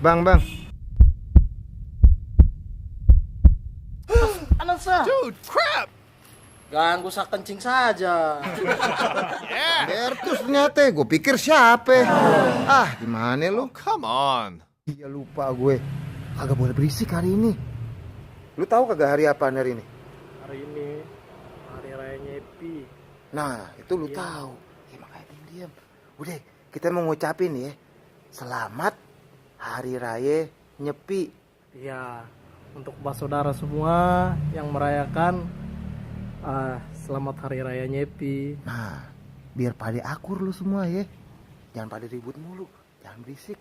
Bang. Panas ah. Dude, crap! Ganggu sak kencing saja. Terus ternyata gue pikir siapa? Gimana lu? Come on. Iya lupa gue. Kagak boleh berisik hari ini. Lu tahu kagak hari apaan hari ini? Hari ini Hari Raya Nyepi. Nah, itu lu tahu. Ya makanya diam. Udah, kita mau ngucapin ya. Selamat Hari Raya Nyepi. Iya, untuk saudara semua yang merayakan Selamat Hari Raya Nyepi. Nah, biar pada akur lu semua ya. Jangan pada ribut mulu. Jangan berisik.